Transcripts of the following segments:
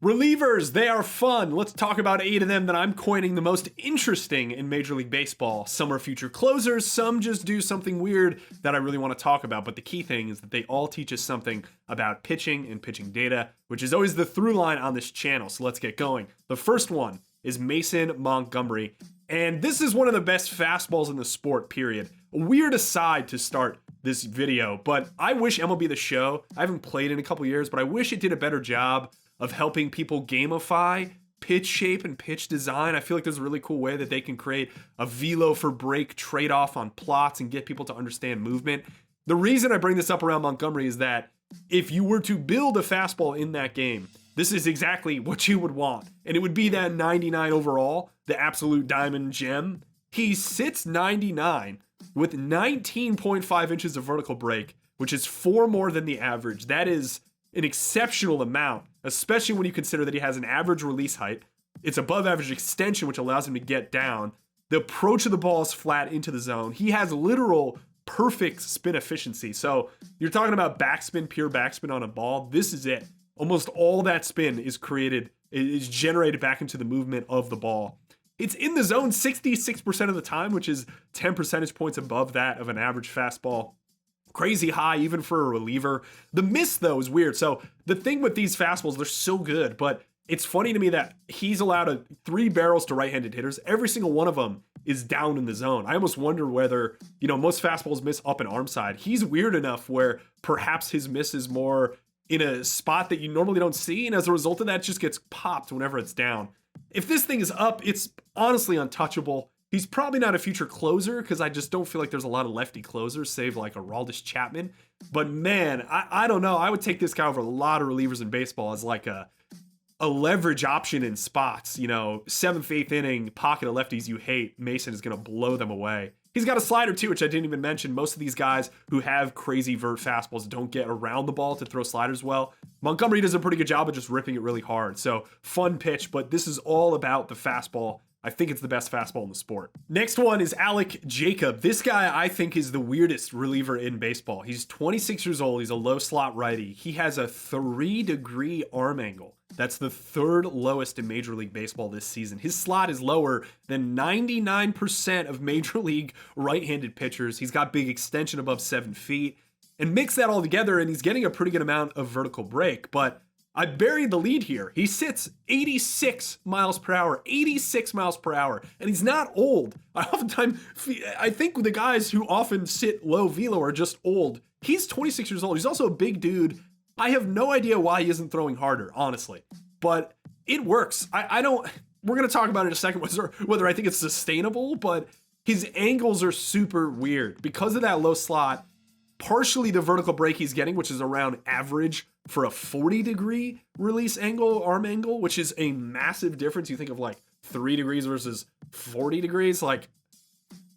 Relievers, they are fun. Let's talk about 8 of them that I'm coining the most interesting in Major League Baseball. Some are future closers, some just do something weird that I really want to talk about. But the key thing is that they all teach us something about pitching and pitching data, which is always the through line on this channel. So let's get going. The first one is Mason Montgomery. And this is one of the best fastballs in the sport, period. A weird aside to start this video, but I wish MLB The Show, I haven't played in a couple years, but I wish it did a better job of helping people gamify pitch shape and pitch design. I feel like there's a really cool way that they can create a velo for break trade-off on plots and get people to understand movement. The reason I bring this up around Montgomery is that if you were to build a fastball in that game, this is exactly what you would want. And it would be that 99 overall, the absolute diamond gem. He sits 99 with 19.5 inches of vertical break, which is 4 more than the average. That is an exceptional amount, especially when you consider that he has an average release height. It's above average extension, which allows him to get down. The approach of the ball is flat into the zone. He has literal perfect spin efficiency. So you're talking about backspin, pure backspin on a ball. This is it. Almost all that spin is generated back into the movement of the ball. It's in the zone 66% of the time, which is 10 percentage points above that of an average fastball. Crazy high, even for a reliever. The miss, though, is weird. So the thing with these fastballs, they're so good, but it's funny to me that he's allowed 3 barrels to right-handed hitters. Every single one of them is down in the zone. I almost wonder whether, most fastballs miss up and arm side. He's weird enough where perhaps his miss is more in a spot that you normally don't see, and as a result of that, it just gets popped whenever it's down. If this thing is up, it's honestly untouchable. He's probably not a future closer because I just don't feel like there's a lot of lefty closers, save like a Aroldis Chapman. But man, I don't know. I would take this guy over a lot of relievers in baseball as like a leverage option in spots. 7th, 8th inning, pocket of lefties you hate. Mason is going to blow them away. He's got a slider too, which I didn't even mention. Most of these guys who have crazy vert fastballs don't get around the ball to throw sliders well. Montgomery does a pretty good job of just ripping it really hard. So fun pitch, but this is all about the fastball. I think it's the best fastball in the sport. Next one is Alek Jacob. This guy, I think, is the weirdest reliever in baseball. He's 26 years old. He's a low slot righty. He has a 3-degree arm angle. That's the 3rd lowest in Major League Baseball this season. His slot is lower than 99% of Major League right-handed pitchers. He's got big extension above 7 feet. And mix that all together, and he's getting a pretty good amount of vertical break. But I buried the lead here. He sits 86 miles per hour, 86 miles per hour, and he's not old. I think the guys who often sit low velo are just old. He's 26 years old. He's also a big dude. I have no idea why he isn't throwing harder, honestly, but it works. We're going to talk about it in a second, whether I think it's sustainable, but his angles are super weird because of that low slot. Partially the vertical break he's getting, which is around average for a 40-degree release angle, arm angle, which is a massive difference. You think of like 3 degrees versus 40 degrees. Like,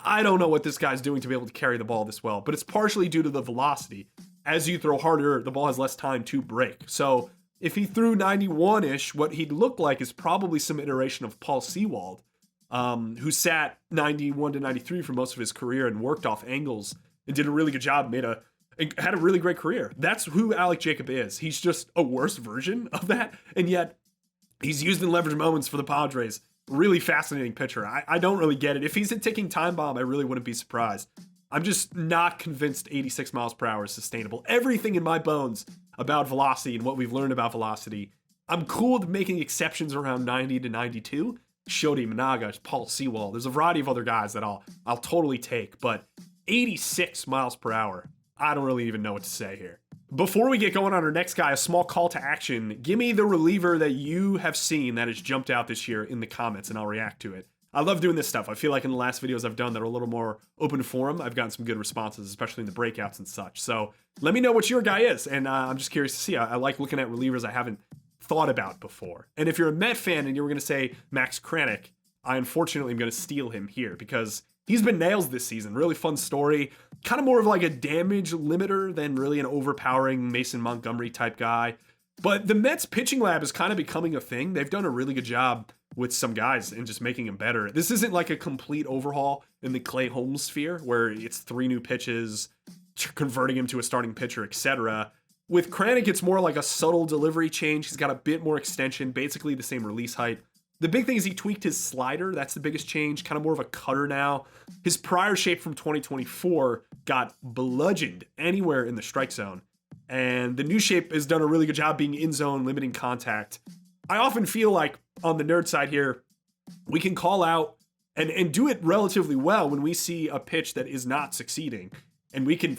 I don't know what this guy's doing to be able to carry the ball this well, but it's partially due to the velocity. As you throw harder, the ball has less time to break. So if he threw 91-ish, what he'd look like is probably some iteration of Paul Sewald, who sat 91 to 93 for most of his career and worked off angles and did a really good job, had a really great career. That's who Alek Jacob is. He's just a worse version of that, and yet he's used in leverage moments for the Padres. Really fascinating pitcher. I don't really get it. If he's a ticking time bomb, I really wouldn't be surprised. I'm just not convinced 86 miles per hour is sustainable. Everything in my bones about velocity and what we've learned about velocity, I'm cool with making exceptions around 90 to 92. Shodi Managa, Paul Sewald. There's a variety of other guys that I'll totally take, but 86 miles per hour, I don't really even know what to say here. Before we get going on our next guy, a small call to action. Give me the reliever that you have seen that has jumped out this year in the comments, and I'll react to it. I love doing this stuff. I feel like in the last videos I've done that are a little more open forum, I've gotten some good responses, especially in the breakouts and such. So let me know what your guy is, and I'm just curious to see. I like looking at relievers I haven't thought about before. And if you're a Met fan and you were going to say Max Kranick, I unfortunately am going to steal him here because he's been nails this season. Really fun story. Kind of more of like a damage limiter than really an overpowering Mason Montgomery type guy. But the Mets pitching lab is kind of becoming a thing. They've done a really good job with some guys and just making him better. This isn't like a complete overhaul in the Clay Holmes sphere where it's 3 new pitches, converting him to a starting pitcher, etc. With Kranick, it's more like a subtle delivery change. He's got a bit more extension, basically the same release height. The big thing is he tweaked his slider. That's the biggest change, kind of more of a cutter now. His prior shape from 2024 got bludgeoned anywhere in the strike zone. And the new shape has done a really good job being in zone, limiting contact. I often feel like on the nerd side here, we can call out and do it relatively well when we see a pitch that is not succeeding. And we can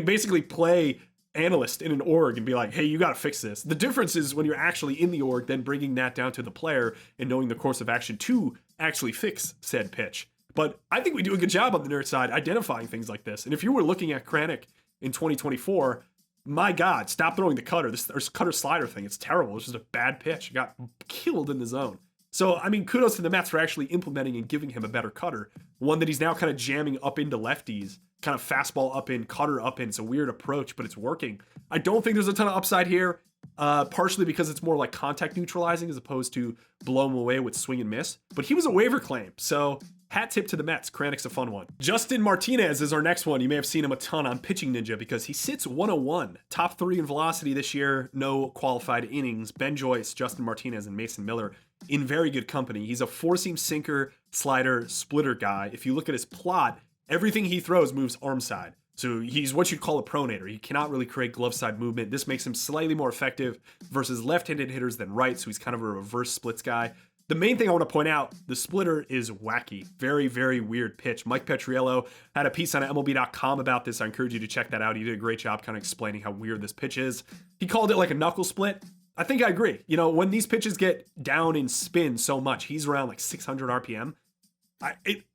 basically play analyst in an org and be like, hey, you got to fix this. The difference is when you're actually in the org, then bringing that down to the player and knowing the course of action to actually fix said pitch. But I think we do a good job on the nerd side identifying things like this. And if you were looking at Kranick in 2024, my God, stop throwing the cutter. This cutter slider thing, it's terrible. It's just a bad pitch. It got killed in the zone. So, I mean, kudos to the Mets for actually implementing and giving him a better cutter. One that he's now kind of jamming up into lefties, kind of fastball up in, cutter up in. It's a weird approach, but it's working. I don't think there's a ton of upside here, partially because it's more like contact neutralizing as opposed to blow him away with swing and miss. But he was a waiver claim, so hat tip to the Mets. Kranick's a fun one. Justin Martinez is our next one. You may have seen him a ton on Pitching Ninja because he sits 101. Top 3 in velocity this year, no qualified innings. Ben Joyce, Justin Martinez, and Mason Miller in very good company. He's a four-seam sinker, slider, splitter guy. If you look at his plot, everything he throws moves arm side. So he's what you'd call a pronator. He cannot really create glove side movement. This makes him slightly more effective versus left-handed hitters than right, so he's kind of a reverse splits guy. The main thing I want to point out, the splitter is wacky. Very, very weird pitch. Mike Petriello had a piece on MLB.com about this. I encourage you to check that out. He did a great job kind of explaining how weird this pitch is. He called it like a knuckle split. I think I agree. You know, when these pitches get down in spin so much, he's around like 600 RPM.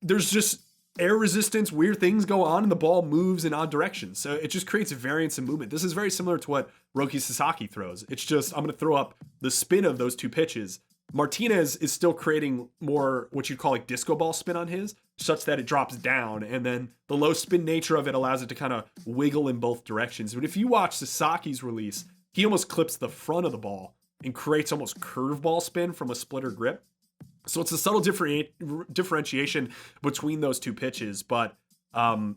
There's just air resistance, weird things go on, and the ball moves in odd directions. So it just creates variance in movement. This is very similar to what Roki Sasaki throws. It's just, I'm going to throw up the spin of those two pitches. Martinez is still creating more what you'd call like disco ball spin on his, such that it drops down, and then the low spin nature of it allows it to kind of wiggle in both directions. But if you watch Sasaki's release, he almost clips the front of the ball and creates almost curveball spin from a splitter grip. So it's a subtle differentiation between those two pitches, but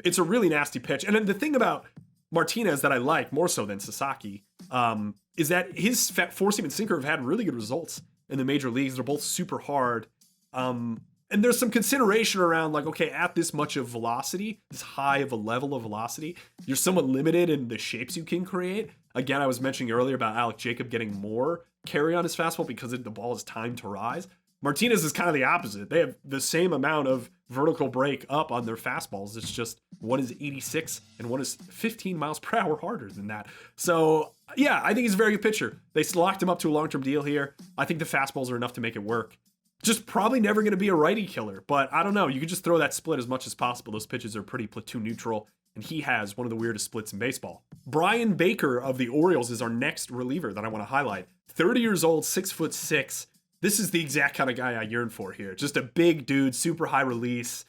it's a really nasty pitch. And then the thing about Martinez that I like more so than Sasaki is that his four-seam and sinker have had really good results in the major leagues. They're both super hard. And there's some consideration around like, okay, at this much of velocity, this high of a level of velocity, you're somewhat limited in the shapes you can create. Again, I was mentioning earlier about Alek Jacob getting more carry on his fastball because the ball is timed to rise. Martinez is kind of the opposite. They have the same amount of vertical break up on their fastballs. It's just one is 86 and one is 15 miles per hour harder than that. So yeah, I think he's a very good pitcher. They locked him up to a long-term deal here. I think the fastballs are enough to make it work. Just probably never going to be a righty killer, but I don't know. You could just throw that split as much as possible. Those pitches are pretty platoon neutral, and he has one of the weirdest splits in baseball. Bryan Baker of the Orioles is our next reliever that I want to highlight. 30 years old, 6'6". This is the exact kind of guy I yearn for here. Just a big dude, super high release,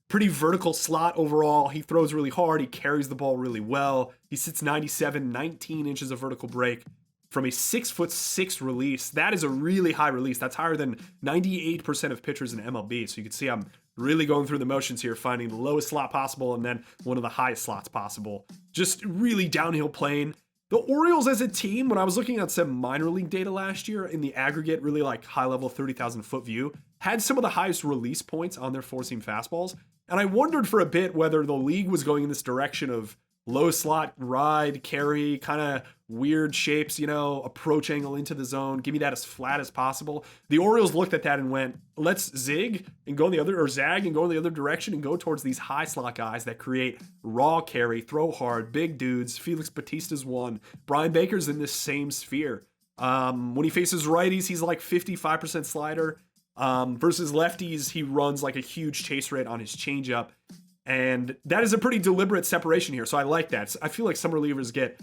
pretty vertical slot overall. He throws really hard. He carries the ball really well. He sits 97, 19 inches of vertical break from a 6'6" release. That is a really high release. That's higher than 98% of pitchers in MLB. So you can see I'm really going through the motions here, finding the lowest slot possible and then one of the highest slots possible. Just really downhill plane. The Orioles as a team, when I was looking at some minor league data last year in the aggregate, really like high level 30,000 foot view, had some of the highest release points on their four-seam fastballs. And I wondered for a bit whether the league was going in this direction of low slot, ride, carry, kind of weird shapes, you know, approach angle into the zone. Give me that as flat as possible. The Orioles looked at that and went, let's zig and go in the other, or zag and go in the other direction and go towards these high slot guys that create raw carry, throw hard, big dudes. Felix Bautista's one. Bryan Baker's in this same sphere. When he faces righties, he's like 55% slider. Versus lefties, he runs like a huge chase rate on his changeup. And that is a pretty deliberate separation here. So I like that. I feel like some relievers get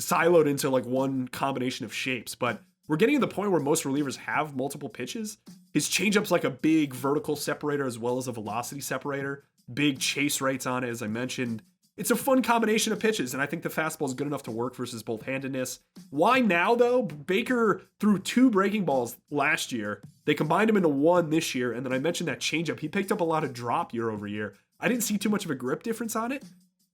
siloed into like one combination of shapes, but we're getting to the point where most relievers have multiple pitches. His changeup's like a big vertical separator as well as a velocity separator. Big chase rates on it, as I mentioned. It's a fun combination of pitches, and I think the fastball is good enough to work versus both-handedness. Why now, though? Baker threw 2 breaking balls last year. They combined them into 1 this year, and then I mentioned that changeup. He picked up a lot of drop year over year. I didn't see too much of a grip difference on it.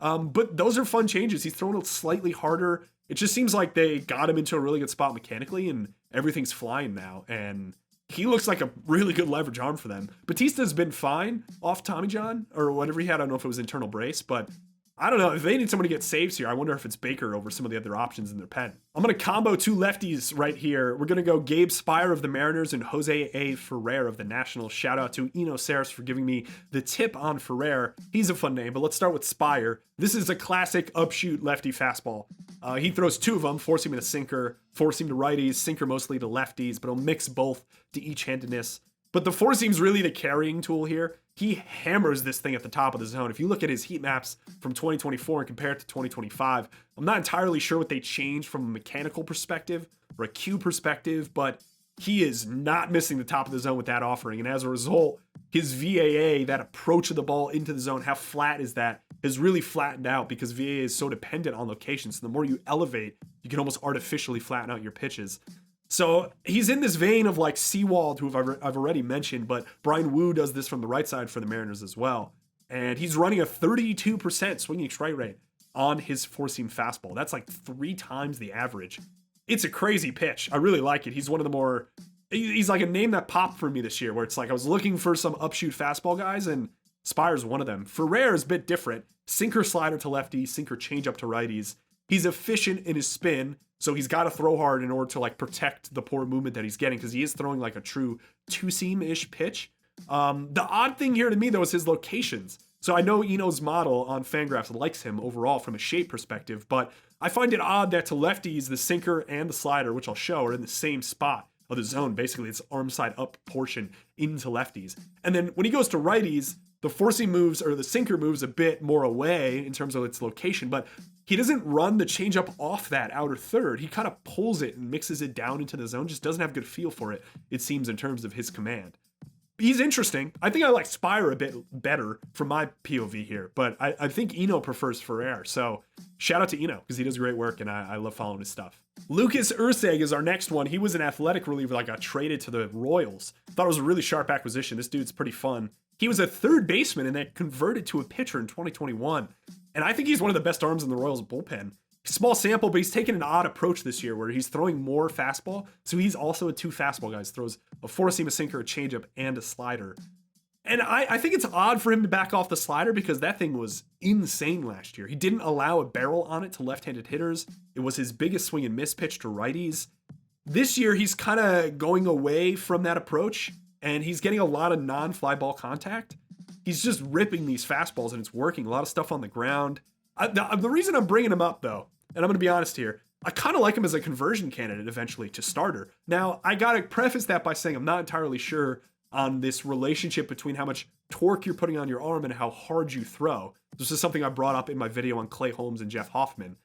But those are fun changes. He's throwing it slightly harder. It just seems like they got him into a really good spot mechanically, and everything's flying now. And he looks like a really good leverage arm for them. Batista's been fine off Tommy John or whatever he had. I don't know if it was internal brace, but I don't know. If they need someone to get saves here, I wonder if it's Baker over some of the other options in their pen. I'm going to combo two lefties right here. We're going to go Gabe Speier of the Mariners and Jose A. Ferrer of the Nationals. Shout out to Eno Saris for giving me the tip on Ferrer. He's a fun name, but let's start with Speier. This is a classic upshoot lefty fastball. He throws two of them, four seam to sinker, four seam to righties, sinker mostly to lefties, but he'll mix both to each-handedness. But the four seam's really the carrying tool here. He hammers this thing at the top of the zone. If you look at his heat maps from 2024 and compare it to 2025, I'm not entirely sure what they changed from a mechanical perspective or a cue perspective, but he is not missing the top of the zone with that offering. And as a result, his VAA, that approach of the ball into the zone, how flat is that, is really flattened out because VAA is so dependent on location. So the more you elevate, you can almost artificially flatten out your pitches. So he's in this vein of like Seawald, who I've already mentioned, but Brian Wu does this from the right side for the Mariners as well. And he's running a 32% swinging strike rate on his four-seam fastball. That's like 3 times the average. It's a crazy pitch. I really like it. He's one of the more, he's like a name that popped for me this year, where it's like I was looking for some upshoot fastball guys, and Speier's one of them. Ferrer is a bit different. Sinker slider to lefties, sinker changeup to righties. He's efficient in his spin, so he's got to throw hard in order to like protect the poor movement that he's getting, because he is throwing like a true two-seam-ish pitch. The odd thing here to me, though, is his locations. So I know Eno's model on Fangraphs likes him overall from a shape perspective, but I find it odd that to lefties, the sinker and the slider, which I'll show, are in the same spot of the zone. Basically, it's arm side up portion into lefties. And then when he goes to righties, the four-seam moves, or the sinker moves a bit more away in terms of its location, but he doesn't run the changeup off that outer third. He kind of pulls it and mixes it down into the zone, just doesn't have a good feel for it, it seems, in terms of his command. He's interesting. I think I like Speier a bit better from my POV here, but I think Eno prefers Ferrer. So shout out to Eno, because he does great work, and I love following his stuff. Lucas Erceg is our next one. He was an athletic reliever that got traded to the Royals. Thought it was a really sharp acquisition. This dude's pretty fun. He was a third baseman and then converted to a pitcher in 2021. And I think he's one of the best arms in the Royals bullpen. Small sample, but he's taken an odd approach this year where he's throwing more fastball. So he's also a 2 fastball guy. Throws a four-seam, a sinker, a changeup, and a slider. And I think it's odd for him to back off the slider because that thing was insane last year. He didn't allow a barrel on it to left-handed hitters. It was his biggest swing and miss pitch to righties. This year, he's kind of going away from that approach, and he's getting a lot of non-fly ball contact. He's just ripping these fastballs, and it's working. A lot of stuff on the ground. The reason I'm bringing him up, though, and I'm going to be honest here, I kind of like him as a conversion candidate eventually to starter. Now, I got to preface that by saying I'm not entirely sure on this relationship between how much torque you're putting on your arm and how hard you throw. This is something I brought up in my video on Clay Holmes and Jeff Hoffman.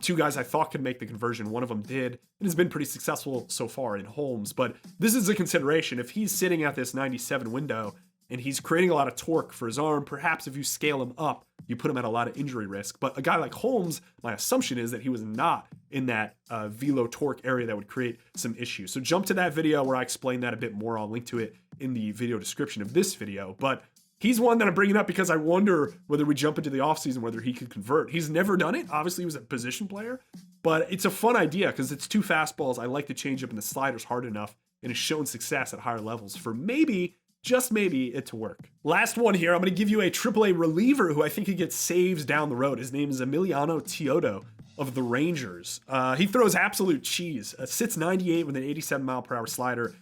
2 guys I thought could make the conversion. One of them did, and has been pretty successful so far in Holmes. But this is a consideration. If he's sitting at this 97 window and he's creating a lot of torque for his arm, perhaps if you scale him up, you put him at a lot of injury risk. But a guy like Holmes, my assumption is that he was not in that velo torque area that would create some issues. So jump to that video where I explain that a bit more. I'll link to it in the video description of this video. But he's one that I'm bringing up because I wonder whether we jump into the offseason, whether he could convert. He's never done it. Obviously, he was a position player, but it's a fun idea because it's 2 fastballs. I like the changeup, and the slider's hard enough, and has shown success at higher levels for maybe, just maybe, it to work. Last one here, I'm going to give you a AAA reliever who I think could get saves down the road. His name is Emiliano Teodo of the Rangers. He throws absolute cheese. Sits 98 with an 87-mile-per-hour slider.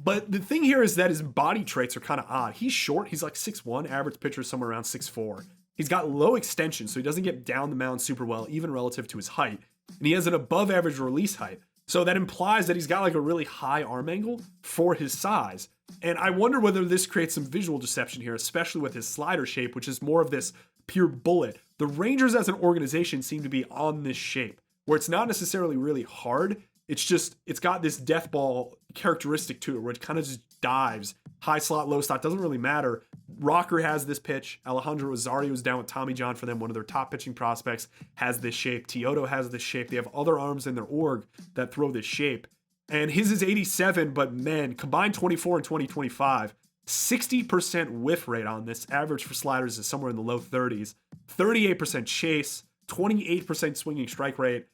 But the thing here is that his body traits are kind of odd. He's short. He's like 6'1", average pitcher somewhere around 6'4". He's got low extension, so he doesn't get down the mound super well, even relative to his height. And he has an above-average release height. So that implies that he's got like a really high arm angle for his size. And I wonder whether this creates some visual deception here, especially with his slider shape, which is more of this pure bullet. The Rangers as an organization seem to be on this shape, where it's not necessarily really hard. It's just, it's got this death ball characteristic to it where it kind of just dives. High slot, low slot, doesn't really matter. Rocker has this pitch. Alejandro Rosario is down with Tommy John for them. One of their top pitching prospects has this shape. Teodo has this shape. They have other arms in their org that throw this shape. And his is 87, but man, combined 24 and 2025, 60% whiff rate on this. Average for sliders is somewhere in the low 30s. 38% chase, 28% swinging strike rate.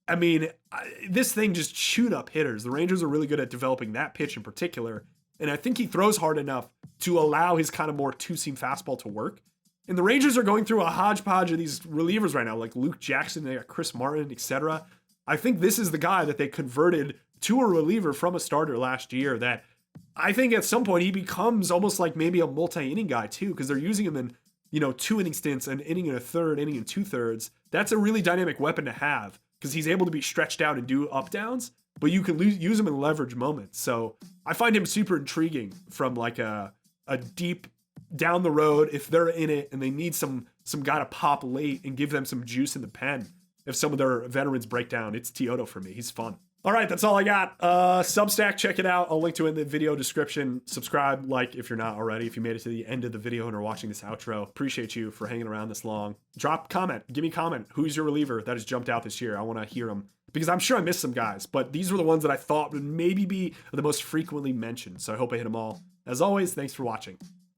I mean, this thing just chewed up hitters. The Rangers are really good at developing that pitch in particular. And I think he throws hard enough to allow his kind of more two-seam fastball to work. And the Rangers are going through a hodgepodge of these relievers right now, like Luke Jackson, they got Chris Martin, etc. I think this is the guy that they converted to a reliever from a starter last year that I think at some point he becomes almost like maybe a multi-inning guy too, because they're using him in, 2-inning stints, an inning and a third, inning and 2/3. That's a really dynamic weapon to have because he's able to be stretched out and do up downs, but you can use him in leverage moments. So I find him super intriguing from like a deep down the road if they're in it and they need some guy to pop late and give them some juice in the pen. If some of their veterans break down, it's Teodo for me. He's fun. All right, that's all I got. Substack, check it out. I'll link to it in the video description. Subscribe, like if you're not already. If you made it to the end of the video and are watching this outro, appreciate you for hanging around this long. Drop comment. Give me a comment. Who's your reliever that has jumped out this year? I want to hear them because I'm sure I missed some guys, but these were the ones that I thought would maybe be the most frequently mentioned. So I hope I hit them all. As always, thanks for watching.